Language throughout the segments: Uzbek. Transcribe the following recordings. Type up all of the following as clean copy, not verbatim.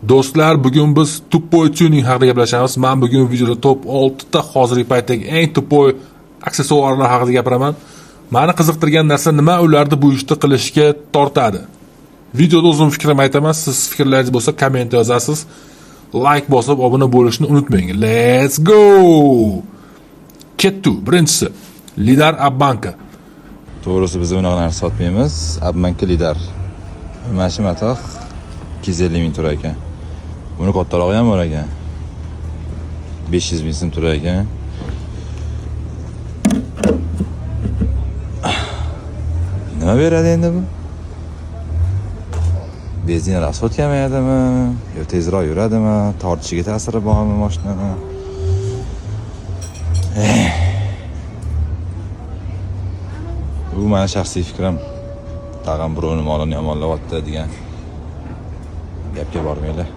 Do'stlar, bugun biz tupoy tuning haqida gaplashamiz. Men bugun videoda top 6 ta hozirgi paytdagi eng tupoy aksessuarlar haqida gapiraman. Meni qiziqtirgan narsa nima ularni bu ishni qilishga tortadi. Videoda o'zim fikrimni aytaman. Siz fikrlaringiz bo'lsa komment yozasiz. Like bosib obuna bo'lishni unutmang. Let's go. Kettu. Birinchisi Lidar Abbanka. To'g'risi biz unaqa narsa sotmaymiz. Abbanka Lidar. Mana shu matoq 250 ming turar ekan. Buni kattarog'i ham bor ekan. 500 ming so'm turar ekan. Nima beradi endi bu? Benzin rasxod kamayadimi? Yo tezroq yuradimi? Tortishiga ta'siri bormi mashinani? Bu meni shaxsiy fikrim. Tag'in birovni molini yomonlayapti degan gapga bormaylar.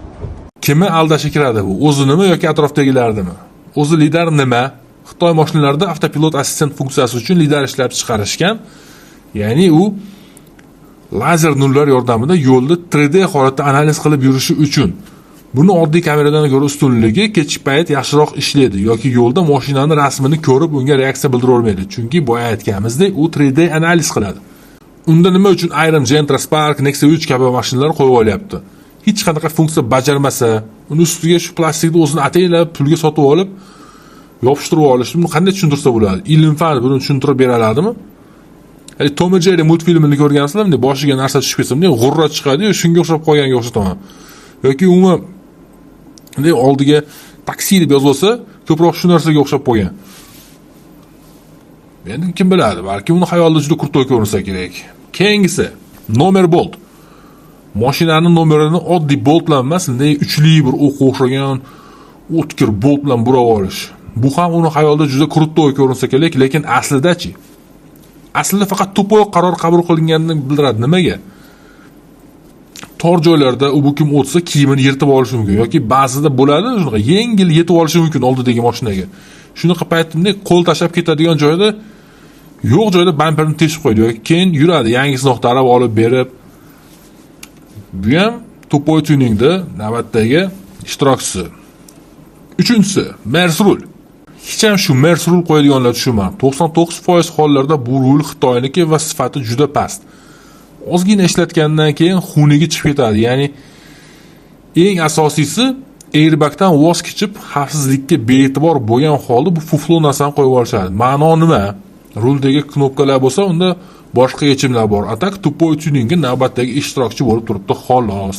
Kimni aldashi kiradi bu? O'zinimi yoki atrofdagilarnimi? O'zi Lidar nima? Xitoy mashinalarida avtopilot assistent funksiyasi uchun Lidar ishlab chiqarishgan. Ya'ni u lazer nurlar yordamida yo'lda 3D holatda analiz qilib yurishi uchun. Buni oddiy kameradan ko'ra ustunligi kechki payt yaxshiroq ishlaydi yoki yo'lda mashinani rasmini ko'rib unga reaksiya bildira olmaydi. Chunki boya aytganimizdek, u 3D analiz qiladi. Unda nima uchun ayrim Gentra, Spark, Nexia 3 kabi mashinalar qo'yib olyapti? Hech qanaqa funksiya bajarmasa, uni ustiga shu plastikni o'zini ataylab pulga sotib olib, yopishtirib olish. Buni qanday tushuntirsa bo'ladi? Ilm-fan buni tushuntirib bera oladimi? Tom and Jerry multfilmini ko'rgansizlarmi? Boshiga narsa tushib ketsa, g'urra chiqadi-yu, shunga o'xshab qolganga o'xshataman. Yoki umuman oldiga taksi deb yozib olsa, ko'proq shu narsaga o'xshab qolgan. Endi kim biladi, balki uni xayolida juda kurtoy ko'rinsa kerak. Keyingisi nomer bolt. Mashinaning nomerini oddiy bolt bilan emas, uchli bir o'qqa o'xshagan o'tkir bolt bilan burab olish. Bu ham uni xayolida juda kurtoy ko'rinsa kerak, lekin aslida-chi? Aslida faqat to'poq qaror qabul qilinganini bildiradi. Nimaga? Tor joylarda u kim o'tsa kiyimini yirtib olishi mumkin yoki ba'zida bo'ladi, shunaqa yengil yetib olishi mumkin oldidagi mashinaga. Shunaqa paytda qo'l tashlab ketadigan joyda yo'q joyda bamperni teshib qo'ydi yoki keyin yuradi, yangisini oqtarib olib berib. Bu ham to'poy tuningda navbatdagi ishtirokchisi. Uchinchisi Mersrul. Hech ham shu Mersrul qo'yadiganlar tushunmam. 99% hollarda bu rul Xitoyniki va sifati juda past. Ozgina ishlatgandan keyin xuniga chiqib ketadi. Ya'ni eng asosiysi airbagdan voz kechib xavfsizlikka bee'tibor bo'lgan holda bu fuflo narsani qo'yib olishadi. Ma'no nima? Ruldagi knopkalar bo'lsa, unda boshqa yechimlar bor. Atak tupoy tuningga navbatdagi ishtirokchi bo'lib turibdi xolos.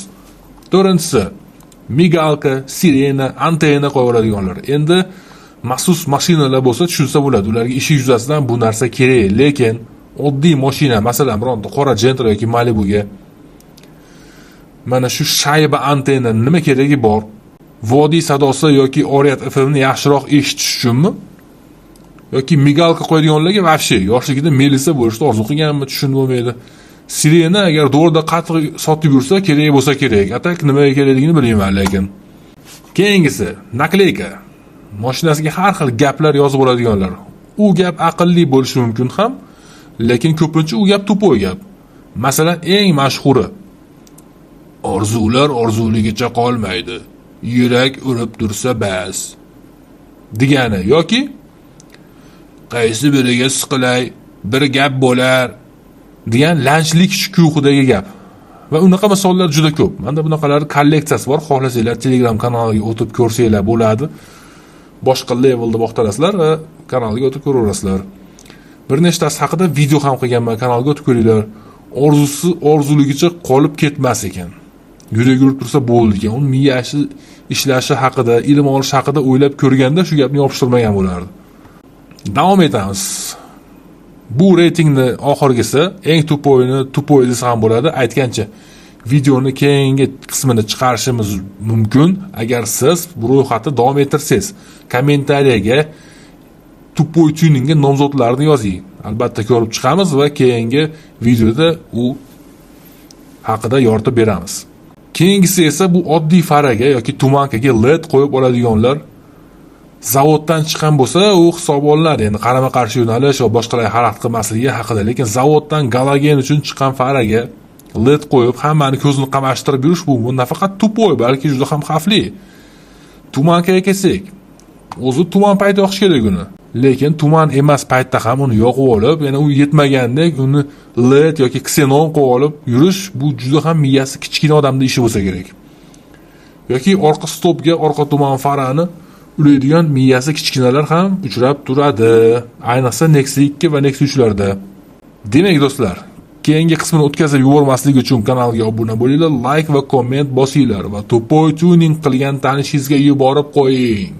To'rtinchisi migalka, sirena, antenna qo'yib oladiganlar. Endi maxsus mashinalar bo'lsa tushunsa bo'ladi. Ularga ishi yuzasidan bu narsa kerak, lekin oddiy mashina, masalan, bironta qora Gentra yoki Malibuga mana shu shayba antenna nima keragi bor? Vodiy sadosi yoki Oriyat FM ni yaxshiroq eshitish uchunmi? Yoki migalka qo'yadiganlarga vafshi yoshligida melisa bo'lishni orzu qilganmi, tushunib bo'lmaydi. Sirena agar to'g'rida qattiq sotib yursa, kerak bo'lsa kerak. Atak nimaga kerakligini bilmayman, lekin. Keyingisi nakleyka. Mashinasiga har xil gaplar yozib oladiganlar. U gap aqlli bo'lishi mumkin ham, lekin ko'pincha u gap to'poy gap. Masalan, eng mashhuri orzular orzuligicha qolmaydi. Yurak urib tursa bas degani yoki qaysi biriga siqilay, bir gap bo'lar degan lanchlik shukuhidagi gap. Va unaqa misollar juda ko'p. Menda bunaqalar kolleksiyasi bor. Xohlasanglar Telegram kanaliga o'tib ko'rsanglar bo'ladi. Boshqa levelda boqtirasizlar va kanalga o'tib ko'raverasizlar. Bir nechtasi haqida video ham qilganman, kanalga o'tib ko'ringlar. Orzuligicha qolib ketmas ekan. Yurak urib tursa bo'ldi ekan. Uni miyashi ishlashi haqida, ilm olish haqida o'ylab ko'rganda shu gapni yopishtirmagan bo'lardi. Davom etamiz. Bu reytingni oxirgisi eng tupoy desa ham bo'ladi. Aytgancha videoni keyingi qismini chiqarishimiz mumkin agar siz bu ro'yxatni davom ettirsangiz. Kommentariyaga tupoy tuningga nomzodlarni yozing. Albatta ko'rib chiqamiz va keyingi videoda u haqida yoritib beramiz. Keyingisi esa bu oddiy faraga yoki tumankaga LED qo'yib oladiganlar. Zavoddan chiqqan bo'lsa, u hisob olinadi. Endi qarama-qarshi yo'nalish va boshqalar xalaqit qilmasligi haqida, lekin zavoddan galogen uchun chiqqan faraga led qo'yib hammani ko'zini qamashtirib yurish bu nafaqat tupoy, balki juda ham xavfli. Tumanga kelsak, o'zi tuman payti yoqish kerak uni. Lekin tuman emas paytda ham uni yoqib olib, yana u yetmagandek uni led yoki ksenon qo'yib olib yurish bu juda ham miyasi kichkina odamning ishi bo'lsa kerak. Yoki orqa stopga orqa tuman farani ulaydigan miyasi kichkinalar ham uchrab turadi. Ayniqsa Nexia 2 va Nexia 3 larda. Demak do'stlar, keyingi qismini o'tkazib yubormaslik uchun kanalga obuna bo'linglar, like va komment bosinglar va tupoy tuning qilgan tanishingizga yuborib qo'ying.